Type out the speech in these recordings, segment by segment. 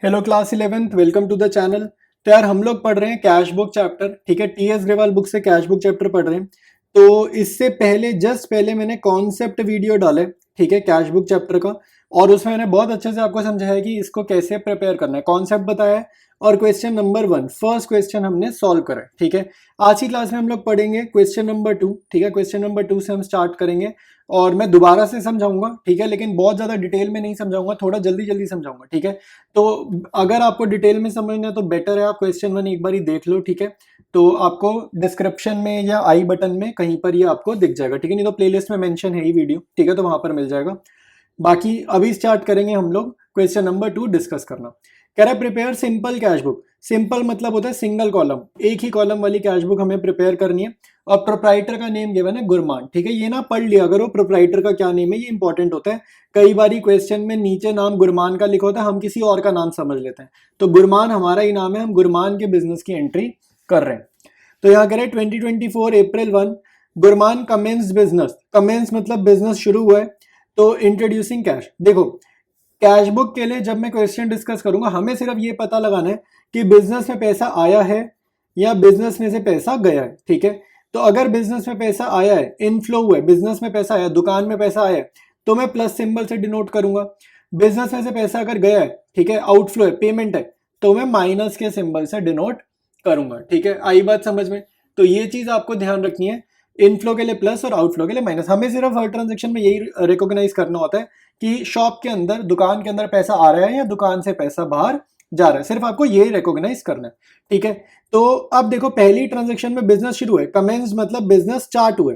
Hello class 11th, welcome to the channel. तो यार हम लोग पढ़ रहे हैं कैश बुक चैप्टर, ठीक है। टीएस ग्रेवाल बुक से कैश बुक चैप्टर पढ़ रहे हैं। तो इससे पहले जस्ट पहले मैंने कॉन्सेप्ट वीडियो डाला है, ठीक है, कैश बुक चैप्टर का। और उसमें मैंने बहुत अच्छे से आपको समझाया है कि इसको कैसे प्रिपेयर करना है, कॉन्सेप्ट बताया है। और क्वेश्चन नंबर 1 फर्स्ट क्वेश्चन हमने सॉल्व करा है, ठीक है। आज की क्लास में हम लोग पढ़ेंगे क्वेश्चन नंबर 2, ठीक है। क्वेश्चन नंबर 2 से हम स्टार्ट करेंगे और मैं दोबारा से समझाऊंगा, ठीक है, लेकिन बहुत ज़्यादा डिटेल में नहीं समझाऊंगा, थोड़ा जल्दी जल्दी समझाऊंगा, ठीक है। तो अगर आपको डिटेल में समझना है तो बेटर है आप क्वेश्चन 1 एक बार ही देख लो, ठीक है। तो आपको डिस्क्रिप्शन में या आई बटन में कहीं पर ये आपको दिख जाएगा, ठीक है। नहीं तो प्लेलिस्ट में मेंशन है ही वीडियो, ठीक है, तो वहां पर मिल जाएगा। बाकी अभी स्टार्ट करेंगे हम लोग क्वेश्चन नंबर 2 डिस्कस करना। कह रहा है prepare simple cash book. Simple मतलब होता है सिंगल कॉलम, एक ही कॉलम वाली कैश बुक हमें प्रिपेयर करनी है। और प्रोप्राइटर का नेम गिवन है गुरमान, ठीक है। ये ना पढ़ लिया अगर वो प्रोप्राइटर का क्या नेम है, ये इंपॉर्टेंट होता है। कई बार क्वेश्चन में नीचे नाम गुरमान का लिखा होता है, हम किसी और का नाम समझ लेते हैं। तो गुरमान हमारा ही नाम है, हम गुरमान के बिजनेस की एंट्री कर रहे हैं। तो यहाँ करें 2024 अप्रैल 1 गुरमान कमेंस बिजनेस। कमेंस मतलब बिजनेस शुरू हुआ है। तो इंट्रोड्यूसिंग कैश, देखो कैश बुक के लिए जब मैं क्वेश्चन डिस्कस करूंगा हमें सिर्फ ये पता लगाना है कि बिजनेस में पैसा आया है या बिजनेस में से पैसा गया है, ठीक है। तो अगर बिजनेस में पैसा आया है, इनफ्लो हुआ है, बिजनेस में पैसा आया, दुकान में पैसा आया है, तो मैं प्लस सिंबल से डिनोट करूंगा। बिजनेस में से पैसा अगर गया है, ठीक है, आउटफ्लो है, पेमेंट है, तो मैं माइनस के सिंबल से डिनोट करूंगा, ठीक है। आई बात समझ में? तो ये चीज आपको ध्यान रखनी है, इनफ्लो के लिए प्लस और आउटफ्लो के लिए माइनस। हमें सिर्फ हर ट्रांजेक्शन में यही रिकॉग्नाइज करना होता है कि शॉप के अंदर, दुकान के अंदर पैसा आ रहा है या दुकान से पैसा बाहर जा रहा है, सिर्फ आपको यही रिकॉग्नाइज करना है, ठीक है। तो अब देखो पहली ट्रांजेक्शन में बिजनेस शुरू है, कमेंस मतलब बिजनेस स्टार्ट हुए।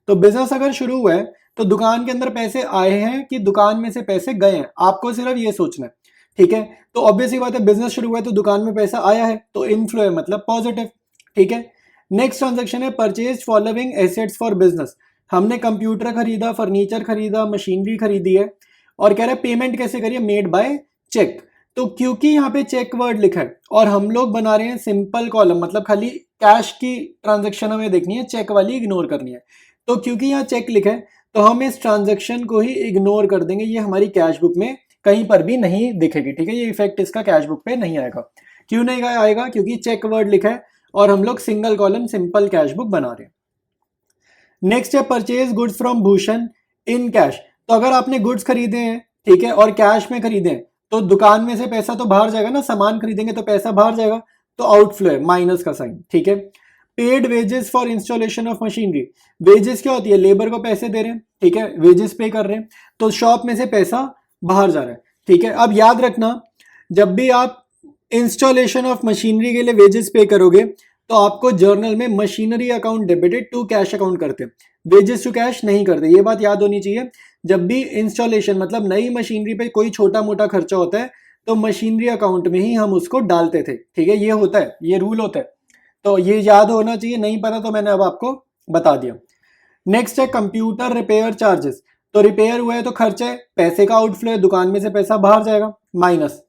तो बिजनेस अगर शुरू हुआ है तो दुकान के अंदर पैसे आए हैं कि दुकान में से पैसे गए हैं, आपको सिर्फ ये सोचना है, ठीक है। तो ऑब्वियसली बात है, बिजनेस शुरू हुआ है तो दुकान में पैसा आया है, तो इनफ्लो है मतलब पॉजिटिव, ठीक है। नेक्स्ट ट्रांजेक्शन है purchase following assets for business. हमने कंप्यूटर खरीदा, फर्नीचर खरीदा, मशीनरी खरीदी है। और कह रहा है पेमेंट कैसे करिए, मेड बाय चेक। तो क्योंकि यहाँ पे चेक वर्ड लिखा है और हम लोग बना रहे हैं सिंपल कॉलम, मतलब खाली कैश की ट्रांजेक्शन हमें देखनी है, चेक वाली इग्नोर करनी है। तो क्योंकि यहाँ चेक लिखा है तो हम इस ट्रांजेक्शन को ही इग्नोर कर देंगे, ये हमारी कैश बुक में कहीं पर भी नहीं दिखेगी, ठीक है। ये इफेक्ट इसका कैश बुक पे नहीं आएगा। क्यों नहीं आएगा? क्योंकि चेक वर्ड लिखा है और हम लोग single column simple cash book बना रहे हैं। नेक्स्ट है purchase goods from Bhushan in cash. तो अगर आपने गुड्स खरीदे हैं, ठीक है, और कैश में खरीदे हैं, तो दुकान में से पैसा तो बाहर जाएगा ना, सामान खरीदेंगे तो पैसा बाहर जाएगा, तो आउटफ्लो है, माइनस का साइन, ठीक है। Paid wages for installation of machinery. Wages क्या होती है, लेबर को पैसे दे रहे हैं, ठीक है, वेजेस पे कर रहे हैं, तो शॉप में से पैसा बाहर जा रहा है, ठीक है। अब याद रखना, जब भी आप इंस्टॉलेशन ऑफ मशीनरी के लिए वेजेस पे करोगे तो आपको जर्नल में machinery account debited to cash account करते हैं, वेजेस टू कैश नहीं करते, ये बात याद होनी चाहिए। जब भी इंस्टॉलेशन मतलब नई मशीनरी पे कोई छोटा मोटा खर्चा होता है तो मशीनरी अकाउंट में ही हम उसको डालते थे, ठीक है, ये होता है, ये रूल होता है। तो ये याद होना चाहिए, नहीं पता तो मैंने अब आपको बता दिया। नेक्स्ट है कंप्यूटर रिपेयर चार्जेस। तो रिपेयर हुआ है तो खर्चा है, पैसे का आउटफ्लो है, दुकान में से पैसा बाहर जाएगा, माइनस।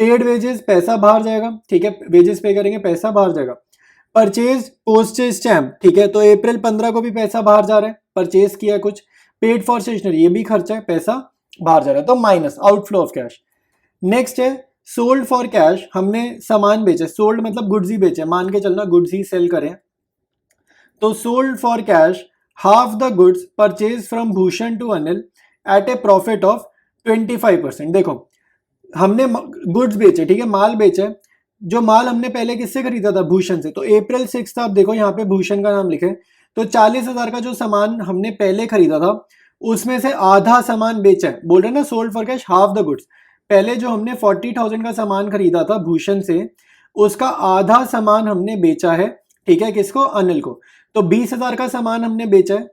पेड वेजेस, पैसा बाहर जाएगा, ठीक है, वेजेस पे करेंगे, पैसा बाहर जाएगा। परचेज पोस्टेज स्टैम्प, ठीक है, तो अप्रैल 15 को भी पैसा बाहर जा रहा है, परचेज किया कुछ। पेड फॉर स्टेशनरी, ये भी खर्चा है, पैसा बाहर जा रहा है, तो minus, outflow of cash. Next है सोल्ड फॉर कैश। हमने सामान बेचे, सोल्ड मतलब गुड्स ही बेचे, मान के चलना गुड्स ही सेल करें, तो sold for cash half the goods purchase from Bhushan to Anil at a profit of 25%। देखो हमने गुड्स बेचे, ठीक है, माल बेचे। जो माल हमने पहले किससे खरीदा था, भूषण से, तो अप्रैल 6 था। आप देखो यहाँ पे भूषण का नाम लिखे, तो 40,000 का जो सामान हमने पहले खरीदा था उसमें से आधा सामान बेचा है, बोल रहे ना sold for cash half the goods. पहले जो हमने 40,000 का सामान खरीदा था भूषण से, उसका आधा सामान हमने बेचा है, ठीक है, किसको, अनिल को। तो 20,000 का सामान हमने बेचा है,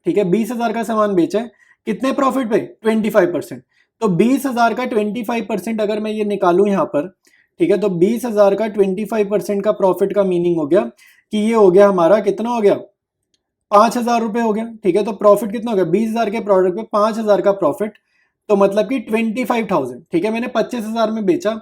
ठीक है, 20,000 का सामान बेचा है, कितने प्रॉफिट पे, 25%। तो 20,000 का 25% अगर मैं ये निकालूं यहाँ पर, ठीक है, तो 20,000 का 25% का प्रॉफिट का मीनिंग हो गया कि ये हो गया हमारा, कितना हो गया, 5,000 रुपए हो गया, ठीक है। तो प्रॉफिट कितना हो गया, 20,000 के प्रोडक्ट पे 5,000 का प्रॉफिट, तो मतलब कि 25,000, ठीक है। मैंने 25,000 में बेचा,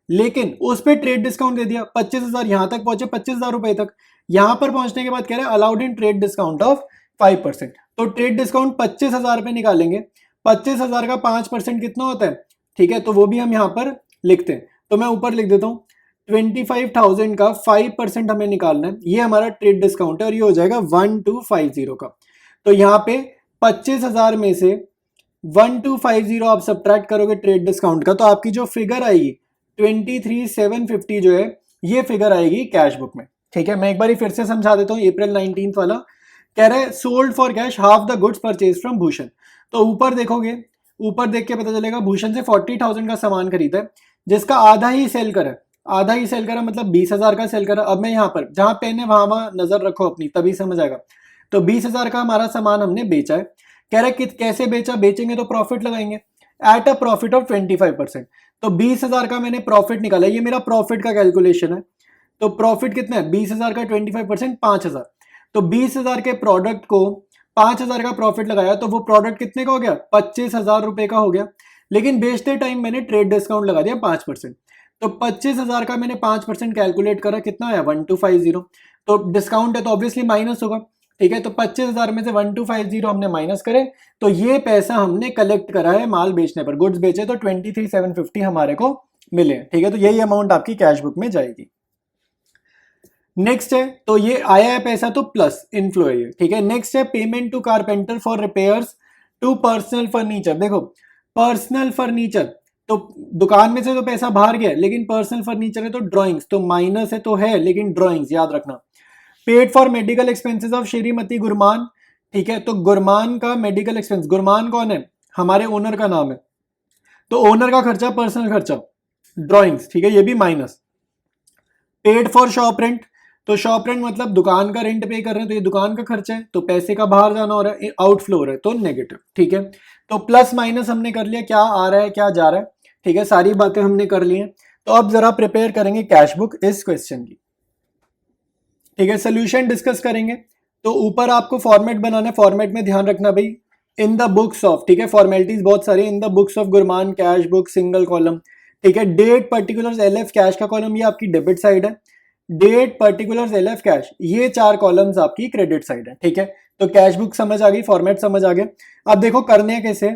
लेकिन उस पर ट्रेड डिस्काउंट दे दिया, 25,000 यहां तक पहुंचे, 25,000 रुपए तक। यहां पर पहुंचने के बाद कह रहे हैं allowed in trade discount of 5%। तो ट्रेड डिस्काउंट 25,000 पे निकालेंगे, 25,000 का 5% कितना होता है, ठीक है, तो वो भी हम यहां पर लिखते हैं। तो मैं ऊपर लिख देता हूँ 25,000 का 5% हमें निकालना है, ये हमारा ट्रेड डिस्काउंट है और ये हो जाएगा 1250 का। तो यहाँ पे 25,000 में से 1250 आप सब्ट्रैक्ट करोगे ट्रेड डिस्काउंट का, तो आपकी जो फिगर आएगी 23,750 जो है ये फिगर आएगी कैश बुक में। ठीक है, मैं एक बार फिर से समझा देता हूँ। अप्रैल 19 वाला कह रहा है sold for cash half the goods purchase from Bhushan. तो ऊपर देखोगे, ऊपर देख के पता चलेगा भूषण से 40,000 का सामान खरीदा है, जिसका आधा ही सेल करा, आधा ही सेल करा मतलब 20,000 का सेल करा। अब मैं यहाँ पर जहां पेन है वहां नजर रखो अपनी, तभी समझ आएगा। तो 20,000 का हमारा सामान हमने बेचा है। कह रहे कि कैसे बेचा, बेचेंगे तो प्रॉफिट लगाएंगे एट अ प्रॉफिट ऑफ 25%। तो 20,000 का मैंने प्रॉफिट निकाला, ये मेरा प्रॉफिट का कैलकुलेशन है। तो प्रॉफिट कितना है, 20,000 का 25% 5,000। तो 20,000 के प्रोडक्ट को 5,000 का प्रॉफिट लगाया, तो वो प्रोडक्ट कितने का हो गया, 25,000 रुपए का हो गया। लेकिन बेचते टाइम मैंने ट्रेड डिस्काउंट लगा दिया 5%। तो 25,000 का मैंने 5% कैलकुलेट करा, कितना आया 1250। तो डिस्काउंट है तो ऑब्वियसली माइनस होगा। ठीक है, तो 25,000 में से 1250 हमने माइनस करे, तो ये पैसा हमने कलेक्ट करा है माल बेचने पर, गुड्स बेचे तो 23,750 हमारे को मिले। ठीक है, तो यही अमाउंट आपकी कैश बुक में जाएगी। नेक्स्ट है, तो ये आया है पैसा तो प्लस इनफ्लो है ये। ठीक है, नेक्स्ट है payment to carpenter for repairs to personal furniture. देखो पर्सनल फर्नीचर तो दुकान में से तो पैसा बाहर गया, लेकिन पर्सनल फर्नीचर है तो ड्राइंग्स तो माइनस है तो है, लेकिन ड्राइंग्स याद रखना। Paid for medical expenses of Shrimati Gurman. ठीक है, तो गुरमान का मेडिकल एक्सपेंस, गुरमान कौन है, हमारे ओनर का नाम है, तो ओनर का खर्चा पर्सनल खर्चा ड्राइंग्स। ठीक है, ये भी minus. Paid for shop rent, तो शॉप रेंट मतलब दुकान का रेंट पे कर रहे हैं, तो ये दुकान का खर्चा है, तो पैसे का बाहर जाना हो रहा है, आउटफ्लो हो रहा है, तो नेगेटिव। ठीक है, तो प्लस माइनस हमने कर लिया, क्या आ रहा है क्या जा रहा है। ठीक है, सारी बातें हमने कर ली हैं। तो अब जरा प्रिपेयर करेंगे कैश बुक इस क्वेश्चन की। ठीक है, सोल्यूशन डिस्कस करेंगे। तो ऊपर आपको फॉर्मेट बनाना है, फॉर्मेट में ध्यान रखना भाई, इन द बुक्स ऑफ, ठीक है, फॉर्मेलिटीज बहुत सारी, in the books of Gurman cash book single column. ठीक है, डेट पर्टिकुलर्स एलएफ कैश का कॉलम ये आपकी डेबिट साइड है, डेट पर्टिकुलर्स एलएफ कैश ये 4 कॉलम्स आपकी क्रेडिट साइड है। ठीक है, तो कैश बुक समझ आ गई, फॉर्मेट समझ आ गया। अब देखो करने कैसे,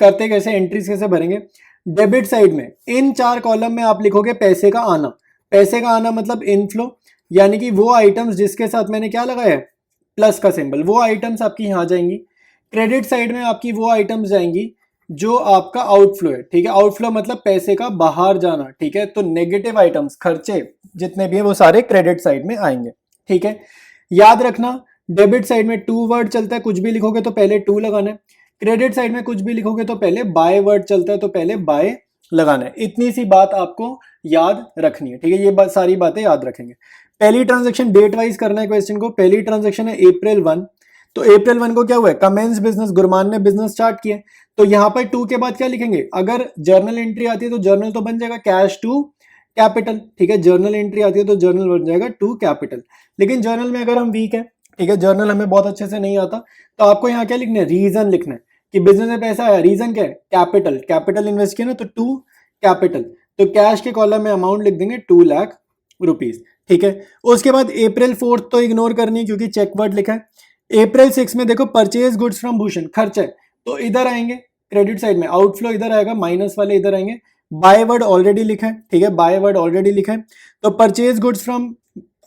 करते कैसे, एंट्रीज कैसे भरेंगे। डेबिट साइड में इन 4 कॉलम में आप लिखोगे पैसे का आना, पैसे का आना मतलब इनफ्लो, यानी कि वो आइटम्स जिसके साथ मैंने क्या लगाया है प्लस का सिंबल, वो आइटम्स आपकी यहाँ जाएंगी। क्रेडिट साइड में आपकी वो आइटम्स जाएंगी जो आपका आउटफ्लो है। ठीक है, आउटफ्लो मतलब पैसे का बाहर जाना। ठीक है, तो नेगेटिव आइटम्स खर्चे जितने भी है वो सारे क्रेडिट साइड में आएंगे। ठीक है, याद रखना डेबिट साइड में टू वर्ड चलता है, कुछ भी लिखोगे तो पहले टू लगाना है। क्रेडिट साइड में कुछ भी लिखोगे तो पहले बाय वर्ड चलता है, तो पहले बाय लगाना है। इतनी सी बात आपको याद रखनी है। ठीक है, ये सारी बातें याद रखेंगे। पहली ट्रांजेक्शन डेट वाइज करना है क्वेश्चन को। पहली ट्रांजेक्शन है April 1, तो April 1 को क्या हुआ है, कमेंस बिजनेस, गुरमान ने बिजनेस स्टार्ट किया। तो यहाँ पर 2 के बाद क्या लिखेंगे, अगर जर्नल एंट्री आती है तो जर्नल तो बन जाएगा कैश टू कैपिटल। ठीक है, जर्नल एंट्री आती है तो जर्नल बन जाएगा टू कैपिटल। लेकिन जर्नल में अगर हम वीक है, ठीक है, जर्नल हमें बहुत अच्छे से नहीं आता, तो आपको यहाँ क्या लिखना है, रीजन लिखना है कि बिजनेस में पैसा आया, रीजन क्या है, कैपिटल, कैपिटल इन्वेस्ट किया ना, तो टू कैपिटल। तो कैश के कॉलम में अमाउंट लिख देंगे 2 लाख रुपीज। ठीक है, उसके बाद April 4 तो इग्नोर करनी है क्योंकि चेक वर्ड लिखा है। April 6 में देखो परचेज गुड्स फ्रॉम भूषण, खर्च है, तो इधर आएंगे क्रेडिट साइड में, आउटफ्लो इधर आएगा, माइनस वाले इधर आएंगे। बाय वर्ड ऑलरेडी लिखा है, ठीक है, बाय वर्ड ऑलरेडी लिखा है। तो purchase goods from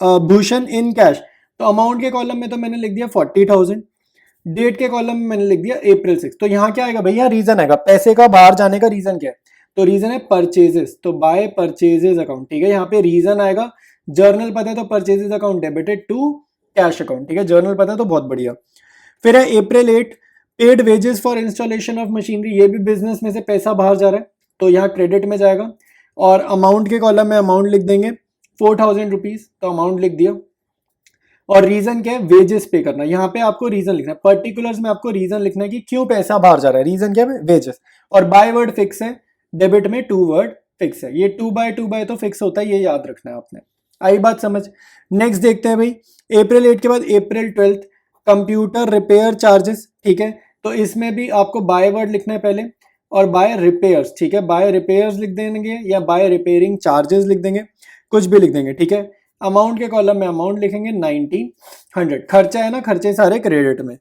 Bhushan in cash, तो अमाउंट के कॉलम में तो मैंने लिख दिया 40,000, डेट के कॉलम में मैंने लिख दिया April 6। तो यहाँ क्या आएगा भैया, रीजन आएगा, पैसे का बाहर जाने का रीजन क्या है, तो रीजन है परचेजेस, तो बाय परचेजेस अकाउंट। ठीक है, यहाँ पे रीजन आएगा, जर्नल पता है तो purchases account debited to cash account. ठीक है, जर्नल पता है तो बहुत बढ़िया। फिर है April 8 paid wages for installation of machinery, ये भी बिजनेस में से पैसा बाहर जा रहा है, तो यहाँ क्रेडिट में जाएगा। और अमाउंट के कॉलम में अमाउंट लिख देंगे 4,000 रुपीज, तो अमाउंट लिख दिया। और रीजन क्या है, वेजेस पे करना, यहाँ पे आपको रीजन लिखना है, पर्टिकुलर्स में आपको रीजन लिखना है कि क्यों पैसा बाहर जा रहा है, रीजन क्या है, वेजेस। और बाय वर्ड फिक्स है, डेबिट में टू वर्ड फिक्स है, ये 2/2 तो फिक्स होता है, ये याद रखना है आपने। आई बात समझ। नेक्स्ट देखते हैं भाई, April 8 के बाद April 12 कंप्यूटर रिपेयर चार्जेस। ठीक है, तो इसमें भी आपको बाय वर्ड लिखना है पहले, और बाय रिपेयर्स। ठीक है, बाय रिपेयर्स लिख देंगे या बाय रिपेयरिंग चार्जेस लिख देंगे, कुछ भी लिख देंगे। ठीक है, अमाउंट के कॉलम में अमाउंट लिखेंगे 1900, खर्चा है ना, खर्चे सारे क्रेडिट में।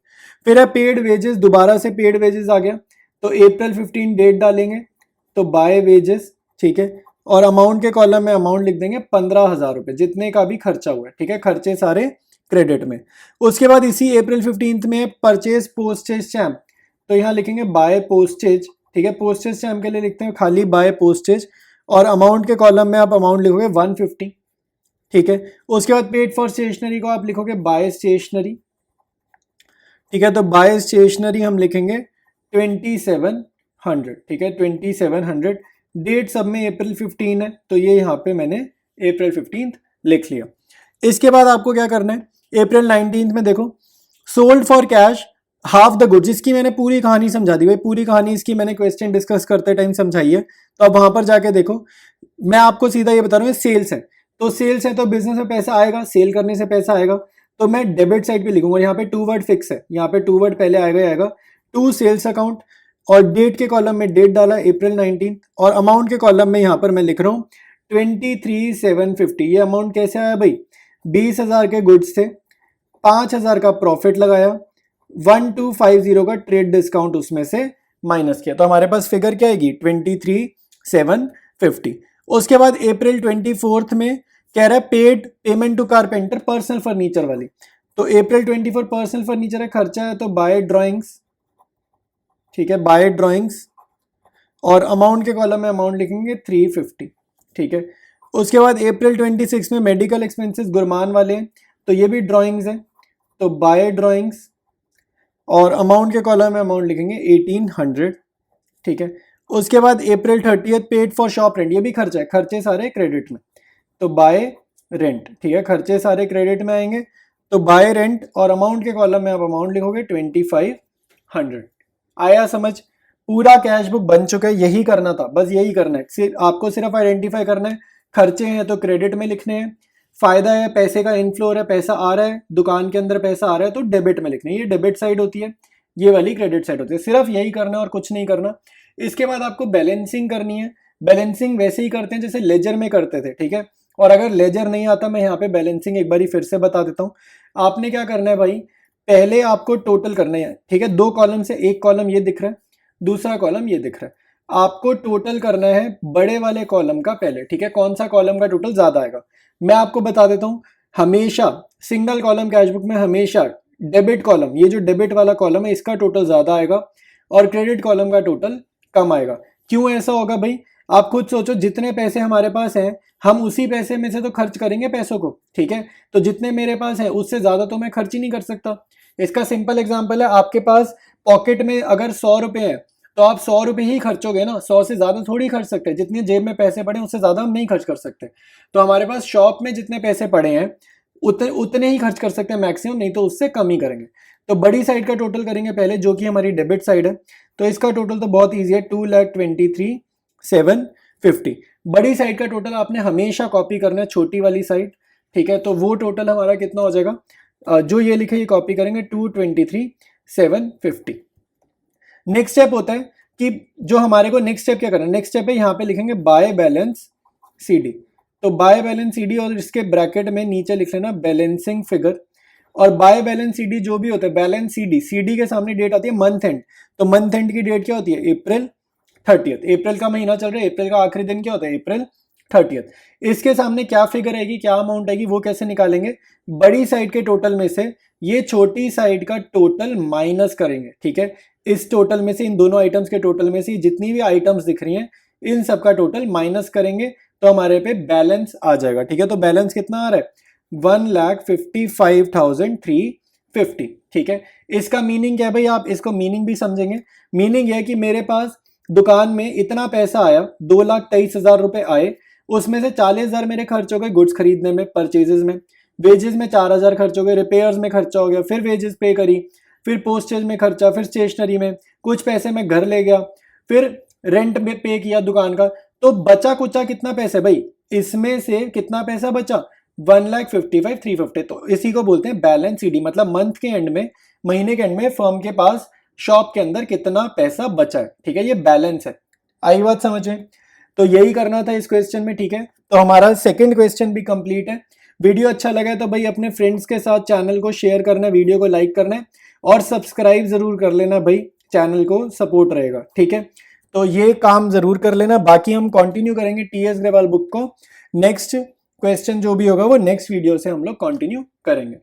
फिर है पेड वेजेस, दोबारा से पेड वेजेस आ गया, तो April 15 डेट डालेंगे, तो बाय वेजेस। ठीक है, और अमाउंट के कॉलम में अमाउंट लिख देंगे 15,000 रुपये, जितने का भी खर्चा हुआ है, ठीक है, खर्चे सारे क्रेडिट में। उसके बाद इसी अप्रैल 15 में परचेज पोस्टेज स्टैम्प, तो यहाँ लिखेंगे बाय पोस्टेज, ठीक है, पोस्टेज स्टैम्प के लिए लिखते हैं खाली बाय पोस्टेज, और अमाउंट के कॉलम में आप अमाउंट लिखोगे 150, ठीक है। उसके बाद पेड फॉर स्टेशनरी को आप लिखोगे बाय स्टेशनरी, ठीक है, तो बाय स्टेशनरी हम लिखेंगे 2700, ठीक है, 2700। डेट सब में अप्रैल 15 है, तो ये यहाँ पे मैंने अप्रैल 15 लिख लिया। इसके बाद आपको क्या करना है, अप्रैल 19 में देखो sold for cash half the goods, इसकी मैंने पूरी कहानी समझा दी भाई, पूरी कहानी इसकी मैंने क्वेश्चन डिस्कस करते टाइम समझाई है, तो अब वहां पर जाके देखो। मैं आपको सीधा ये बता रहा हूँ, सेल्स है तो सेल्स है तो बिजनेस में पैसा आएगा, सेल करने से पैसा आएगा, तो मैं डेबिट साइड पे लिखूंगा, यहाँ पे टू वर्ड फिक्स है, यहाँ पे टू वर्ड पहले आएगा ही आएगा, टू सेल्स अकाउंट, और डेट के कॉलम में डेट डाला अप्रैल 19, और अमाउंट के कॉलम में यहाँ पर मैं लिख रहा हूँ 23,750। ये अमाउंट कैसे आया भाई, 20,000 के गुड्स थे, 5,000 का प्रॉफिट लगाया, 1250 का ट्रेड डिस्काउंट उसमें से माइनस किया, तो हमारे पास फिगर क्या आएगी 23,750। उसके बाद अप्रैल 24 में कह रहा है paid payment to carpenter personal furniture वाली, तो अप्रैल 24 पर्सनल फर्नीचर का खर्चा है, तो बाय ड्राइंग्स, ठीक है, बाय ड्राइंग्स, और अमाउंट के कॉलम में अमाउंट लिखेंगे 350, ठीक है। उसके बाद अप्रैल 26 में मेडिकल एक्सपेंसेस गुरमान वाले हैं, तो ये भी ड्राइंग्स है, तो बाय ड्राइंग्स, और अमाउंट के कॉलम में अमाउंट लिखेंगे 1800, ठीक है। उसके बाद अप्रैल 30 पेड फॉर शॉप रेंट, ये भी खर्चा है, खर्चे सारे क्रेडिट में, तो बाय रेंट, ठीक है, खर्चे सारे क्रेडिट में आएंगे, तो बाय रेंट, और अमाउंट के कॉलम में आप अमाउंट लिखोगे 2500। आया समझ, पूरा कैश बुक बन चुका है, यही करना था, बस यही करना है, आपको सिर्फ आइडेंटिफाई करना है, खर्चे हैं तो क्रेडिट में लिखने हैं, फायदा है पैसे का इनफ्लो हो रहा है, पैसा आ रहा है दुकान के अंदर, पैसा आ रहा है तो डेबिट में लिखना है, ये डेबिट साइड होती है, ये वाली क्रेडिट साइड होती है, सिर्फ यही करना है और कुछ नहीं करना। इसके बाद आपको बैलेंसिंग करनी है, बैलेंसिंग वैसे ही करते हैं जैसे लेजर में करते थे, ठीक है, और अगर लेजर नहीं आता मैं यहाँ पे बैलेंसिंग एक बारी फिर से बता देता हूँ। आपने क्या करना है भाई, पहले आपको टोटल करना है, ठीक है, दो कॉलम से एक कॉलम ये दिख रहा है, दूसरा कॉलम ये दिख रहा है, आपको टोटल करना है बड़े वाले कॉलम का पहले, ठीक है, कौन सा कॉलम का टोटल ज्यादा आएगा। मैं आपको बता देता हूं, हमेशा सिंगल कॉलम कैश बुक में हमेशा डेबिट कॉलम, ये जो डेबिट वाला कॉलम है इसका टोटल ज्यादा आएगा और क्रेडिट कॉलम का टोटल कम आएगा। क्यों ऐसा होगा भाई, आप खुद सोचो, जितने पैसे हमारे पास हैं हम उसी पैसे में से तो खर्च करेंगे पैसों को, ठीक है, तो जितने मेरे पास है उससे ज्यादा तो मैं खर्च ही नहीं कर सकता। इसका सिंपल एग्जांपल है, आपके पास पॉकेट में अगर 100 रुपए है तो आप 100 रुपए ही खर्चोगे ना, 100 से ज्यादा थोड़ी खर्च सकते हैं, जितनी जेब में पैसे पड़े उससे ज्यादा हम नहीं खर्च कर सकते। तो हमारे पास शॉप में जितने पैसे पड़े हैं उतने ही खर्च कर सकते हैं मैक्सिमम, नहीं तो उससे कम ही करेंगे। तो बड़ी साइड का टोटल करेंगे पहले, जो कि हमारी डेबिट साइड है, तो इसका टोटल तो बहुत ईजी है, 2,23,750। बड़ी साइड का टोटल आपने हमेशा कॉपी करना है, छोटी वाली साइड, ठीक है, तो वो टोटल हमारा कितना हो जाएगा, जो ये लिखे ये कॉपी करेंगे 2,23,750। नेक्स्ट स्टेप होता है कि जो हमारे को नेक्स्ट स्टेप क्या करना है, नेक्स्ट स्टेप है यहाँ पे लिखेंगे बाय बैलेंस सीडी, तो बाय बैलेंस सीडी और इसके ब्रैकेट में नीचे लिख लेना बैलेंसिंग फिगर। और बाय बैलेंस सीडी जो भी होता है, बैलेंस सीडी, सीडी के सामने डेट आती है मंथ एंड, तो मंथ एंड की डेट क्या होती है, अप्रैल 30, अप्रैल का महीना चल रहा है, अप्रैल का आखिरी दिन क्या होता है, अप्रैल 30। इसके सामने क्या फिगर आएगी, क्या अमाउंट आएगी, वो कैसे निकालेंगे, बड़ी साइड के टोटल में से ये छोटी साइड का टोटल माइनस करेंगे, ठीक है, इस टोटल में से, इन दोनों आइटम्स के टोटल में से जितनी भी आइटम्स दिख रही हैं इन सब का टोटल माइनस करेंगे, तो हमारे पे बैलेंस आ जाएगा, ठीक है। तो बैलेंस कितना आ रहा है, 1,55,350, ठीक है। इसका मीनिंग क्या है भाई, आप इसको मीनिंग भी समझेंगे। मीनिंग है कि मेरे पास दुकान में इतना पैसा आया, 2,23,000 रुपए आए, उसमें से 40,000 मेरे खर्च हो गए गुड्स खरीदने में, परचेजेस में, वेजेस में 4,000 खर्च हो गए, रिपेयर्स में खर्चा हो गया, फिर वेजेस पे करी, फिर पोस्टेज में खर्चा, फिर स्टेशनरी में कुछ पैसे मैं घर ले गया, फिर रेंट में पे किया दुकान का, तो बचा कुचा कितना पैसा भाई, इसमें से कितना पैसा बचा, 1,55,350। तो इसी को बोलते हैं बैलेंस सीडी, मतलब मंथ के एंड में, महीने के एंड में फर्म के पास शॉप के अंदर कितना पैसा बचा है, ठीक है, ये बैलेंस है। आई बात समझ में, तो यही करना था इस क्वेश्चन में, ठीक है। तो हमारा सेकंड क्वेश्चन भी कंप्लीट है। वीडियो अच्छा लगा तो भाई अपने फ्रेंड्स के साथ चैनल को शेयर करना है, वीडियो को लाइक करना है और सब्सक्राइब जरूर कर लेना भाई, चैनल को सपोर्ट रहेगा, ठीक है। तो ये काम जरूर कर लेना। बाकी हम कंटिन्यू करेंगे टीएस ग्रेवाल बुक को, नेक्स्ट क्वेश्चन जो भी होगा वो नेक्स्ट वीडियो से हम लोग कंटिन्यू करेंगे।